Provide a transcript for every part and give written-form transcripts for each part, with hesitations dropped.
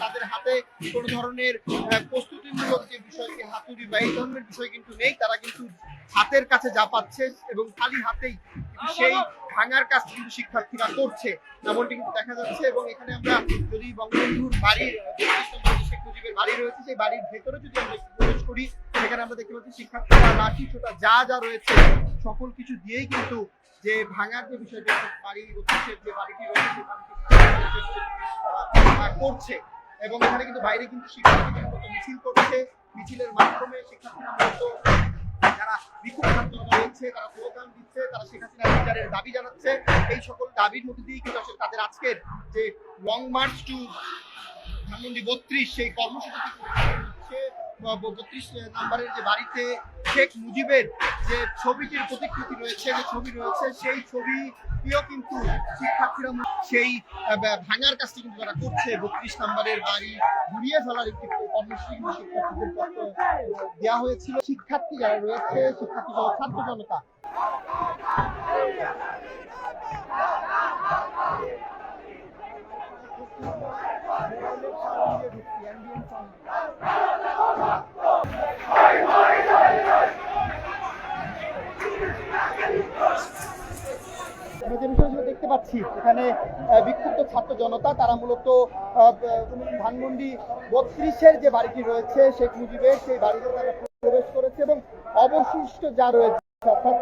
তাদের হাতে কোনো ধরনের প্রস্তুতিমূলক যে বিষয়টি হাতুড়ি বা এই ধরনের বিষয় কিন্তু নেই। তারা কিন্তু হাতের কাছে যা পাচ্ছে এবং খালি হাতেই সেই ভাঙার কাজ কিন্তু শিক্ষার্থীরা করছে, এমনটি কিন্তু দেখা যাচ্ছে। এবং এখানে আমরা যদি বঙ্গবন্ধুর বাড়ির শেখ মুজিবের বাড়ি রয়েছে, সেই বাড়ির ভেতরে যদি আমরা প্রবেশ করি, সেখানে আমরা দেখতে পাচ্ছি শিক্ষার্থীরা লাঠি ছোটা যা যা রয়েছে সকল কিছু দিয়েই কিন্তু যে ভাঙার যে বিষয়টি বাড়ির যে বাড়িটি রয়েছে করছে। এবং এখানে কিন্তু বাইরে কিন্তু শিক্ষার্থীদের মতো মিছিল করছে, মিছিলের মাধ্যমে শিক্ষার্থীরা মূলত যারা বিক্ষোভ রয়েছে তারা স্লোগান দিচ্ছে, তারা শেখ হাসিনার বিচারের দাবি জানাচ্ছে। এই সকল দাবির মধ্যে দিয়েই কিন্তু আসলে তাদের আজকের যে লং মার্চ টু ধানমন্ডি 32 সেই কর্মসূচি 32 নম্বরের যে বাড়িতে শেখ মুজিবের যে ছবিটির প্রতিকৃতি রয়েছে, যে ছবি রয়েছে, সেই ছবিটিও কিন্তু শিক্ষার্থীরা সেই ভাঙার কাজটি কিন্তু তারা করছে। 32 নম্বরের বাড়ি ঘুরিয়ে ফেলার একটি কর্মসূচি শিক্ষার্থীদের দেওয়া হয়েছিল। শিক্ষার্থী যারা রয়েছে, শিক্ষার্থী ছাত্র জনতা যে বিষয়গুলো দেখতে পাচ্ছি, এখানে বিক্ষুব্ধ ছাত্র জনতা তারা মূলত ধানমন্ডি 32-এর যে বাড়িটি রয়েছে শেখ মুজিবের, সেই বাড়িতে তারা প্রবেশ করেছে এবং অবশিষ্ট যা রয়েছে, অর্থাৎ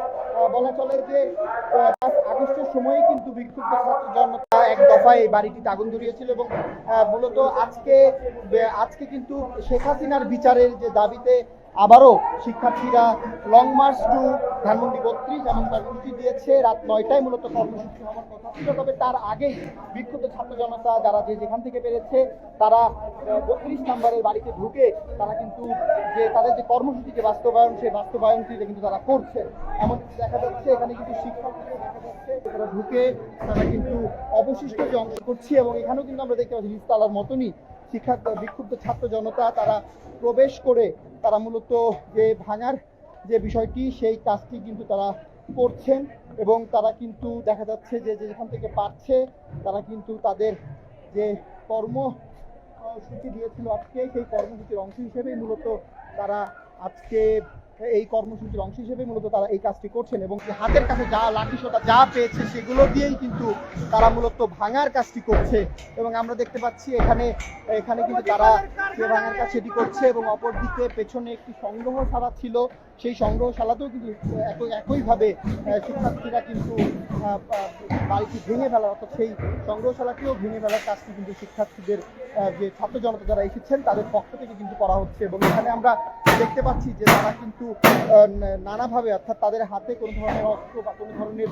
বলা চলে যে 5 আগস্টের সময় কিন্তু বিক্ষুব্ধ ছাত্র জনতা এক দফায় এই বাড়িটিতে আগুন ধরিয়েছিল। এবং মূলত আজকে কিন্তু শেখ হাসিনার বিচারের যে দাবিতে আবারও শিক্ষার্থীরা লং মার্চ টু ধানমন্ডি 32 এমন কর্মসূচি দিয়েছে। রাত 9টায় মূলত কর্মসূচি হওয়ার কথা ছিল, তবে তার আগেই বিক্ষুব্ধ ছাত্র জনতা যারা যেখান থেকে পেরেছে তারা 32 নম্বরের বাড়িতে ঢুকে তারা কিন্তু যে তাদের যে কর্মসূচি যে বাস্তবায়ন, সেই বাস্তবায়নটি কিন্তু তারা করছে। এমন দেখা যাচ্ছে এখানে কিন্তু শিক্ষার্থীদের দেখা যাচ্ছে তারা ঢুকে তারা কিন্তু অবশিষ্ট যে অংশ করছে। এবং এখানেও কিন্তু আমরা দেখতে পাচ্ছি নিচতলার মতনই বিক্ষুব্ধ ছাত্র জনতা তারা প্রবেশ করে তারা মূলত যে ভাঙার যে বিষয়টি সেই কাজটি কিন্তু তারা করছেন। এবং তারা কিন্তু দেখা যাচ্ছে যে যেখান থেকে পারছে তারা কিন্তু তাদের যে কর্মসূচি দিয়েছিল আজকে, সেই কর্মসূচির অংশ হিসেবেই মূলত তারা আজকে এই কর্মসূচির অংশ হিসেবে মূলত তারা এই কাজটি করছেন। এবং হাতের কাছে যা লাঠি সোটা যা পেয়েছে সেগুলো দিয়েই কিন্তু তারা মূলত ভাঙার কাজটি করছে। এবং আমরা দেখতে পাচ্ছি এখানে কিন্তু তারা যে ভাঙার কাজ সেটি করছে। এবং অপরদিকে পেছনে একটি সংগ্রহশালা ছিল, সেই সংগ্রহশালাতেও কিন্তু একইভাবে শিক্ষার্থীরা কিন্তু বাড়িটি ভেঙে ফেলার, অর্থাৎ সেই সংগ্রহশালাটিও ভেঙে ফেলার কাজটি কিন্তু শিক্ষার্থীদের যে ছাত্র জনতা যারা এসেছেন তাদের পক্ষ থেকে কিন্তু করা হচ্ছে। এবং এখানে আমরা দেখতে পাচ্ছি যে তারা কিন্তু নানাভাবে, অর্থাৎ তাদের হাতে কোনো ধরনের অস্ত্র বা কোনো ধরনের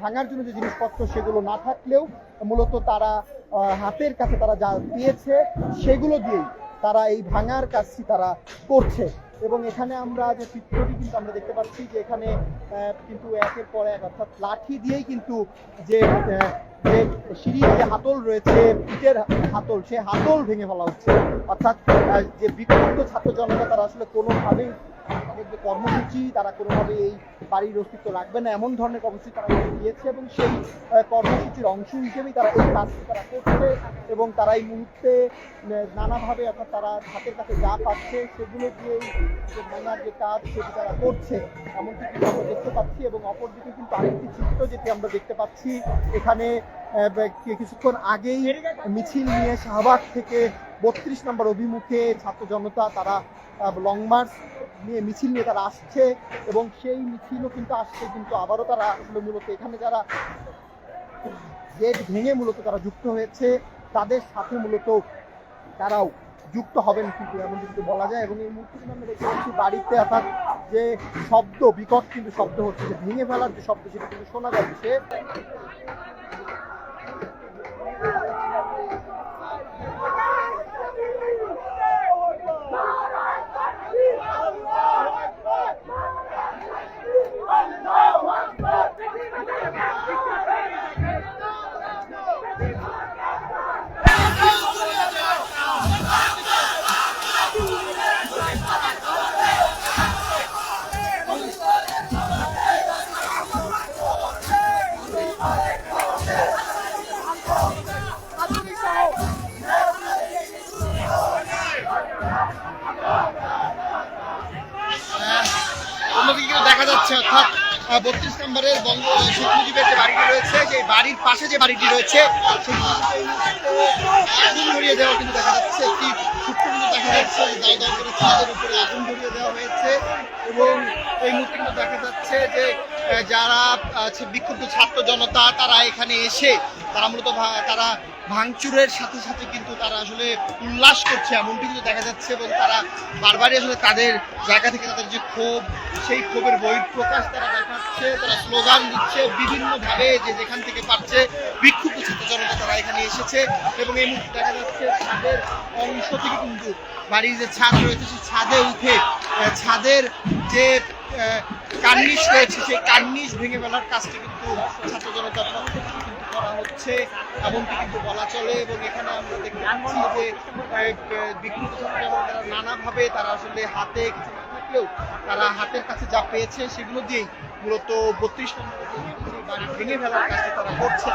ভাঙার জন্য যে জিনিসপত্র সেগুলো না থাকলেও মূলত তারা হাতের কাছে তারা যা পেয়েছে সেগুলো দিয়েই তারা এই ভাঙার কাজটি তারা করছে। এবং এখানে আমরা যে চিত্রটি কিন্তু আমরা দেখতে পাচ্ছি যে এখানে কিন্তু একের পর এক, অর্থাৎ লাঠি দিয়েই কিন্তু যে সিঁড়ির যে হাতল রয়েছে, ইটের হাতল, সে হাতল ভেঙে ফেলা হচ্ছে। অর্থাৎ যে বিক্ষুব্ধ ছাত্র জনতা তারা আসলে কোনোভাবেই তাদের যে কর্মসূচি তারা কোনোভাবেই এই বাড়ির অস্তিত্ব রাখবে না এমন ধরনের কর্মসূচি তারা দিয়েছে। এবং সেই কর্মসূচির অংশ হিসেবেই তারা এই কাজটি তারা করছে। এবং তারা এই মুহূর্তে নানাভাবে, অর্থাৎ তারা হাতের কাছে যা পাচ্ছে সেগুলো দিয়েই যে ভাঙার যে কাজ সেটি তারা করছে, এমনকি কিন্তু আমরা দেখতে পাচ্ছি। এবং অপরদিকে কিন্তু আরেকটি চিত্র যেটি আমরা দেখতে পাচ্ছি, এখানে কিছুক্ষণ আগেই মিছিল নিয়ে শাহবাগ থেকে 32 নম্বর অভিমুখে ছাত্র জনতা তারা লং মার্চ নিয়ে মিছিল নিয়ে তারা আসছে। এবং সেই মিছিলও কিন্তু আসছে, কিন্তু আবারও তারা আসলে মূলত এখানে যারা গেট ভেঙে মূলত তারা যুক্ত হয়েছে তাদের সাথে মূলত তারাও যুক্ত হবেন কিন্তু এমন কিন্তু বলা যায়। এবং এই মুহূর্তে কিন্তু আমরা দেখতে পাচ্ছি বাড়িতে, অর্থাৎ যে শব্দ, বিকট কিন্তু শব্দ হচ্ছে, যে ভেঙে ফেলার যে শব্দ সেটা কিন্তু শোনা যাচ্ছে। করছে, অর্থাৎ 32 নম্বরের বঙ্গ শেখ মুজিবের যে বাড়িটি রয়েছে, সেই বাড়ির পাশে যে বাড়িটি রয়েছে সেই আগুন ধরিয়ে দেওয়া কিন্তু দেখা যাচ্ছে। একটি সূত্র কিন্তু দেখা যাচ্ছে দাও দাও করে ছাদের উপরে আগুন ধরিয়ে দেওয়া হয়েছে এবং এই মুহূর্তে কিন্তু দেখা যাচ্ছে যে যারা বিক্ষুব্ধ ছাত্র জনতা তারা এখানে এসে তারা মূলত তারা ভাঙচুরের সাথে সাথে কিন্তু তারা আসলে উল্লাস করছে এমনটি কিন্তু দেখা যাচ্ছে এবং তারা বারবারই আসলে তাদের জায়গা থেকে তাদের যে ক্ষোভ সেই ক্ষোভের বহিঃপ্রকাশ তারা দেখাচ্ছে, তারা স্লোগান দিচ্ছে বিভিন্নভাবে যে যেখান থেকে পারছে বিক্ষুব্ধ ছাত্র জনতা তারা এখানে এসেছে এবং এই মুহূর্তে দেখা যাচ্ছে ছাদের অংশ থেকে কিন্তু বাড়ির যে ছাদ রয়েছে সেই ছাদে উঠে ছাদের যে কার্নিশ রয়েছে সেই কার্নিশ ভেঙে ফেলার কাজটি কিন্তু ছাত্র জনতার পক্ষ থেকে কিন্তু করা হচ্ছে এমনটি কিন্তু বলা চলে এবং এখানে আমরা দেখতে পাচ্ছি যে বিক্ষুব্ধ ছাত্র জনতারা নানাভাবে তারা আসলে হাতে কিছু না থাকলেও তারা হাতের কাছে যা পেয়েছে সেগুলো দিয়েই মূলত 32 নম্বরের বাড়ি ভেঙে ফেলার কাজটি তারা করছে।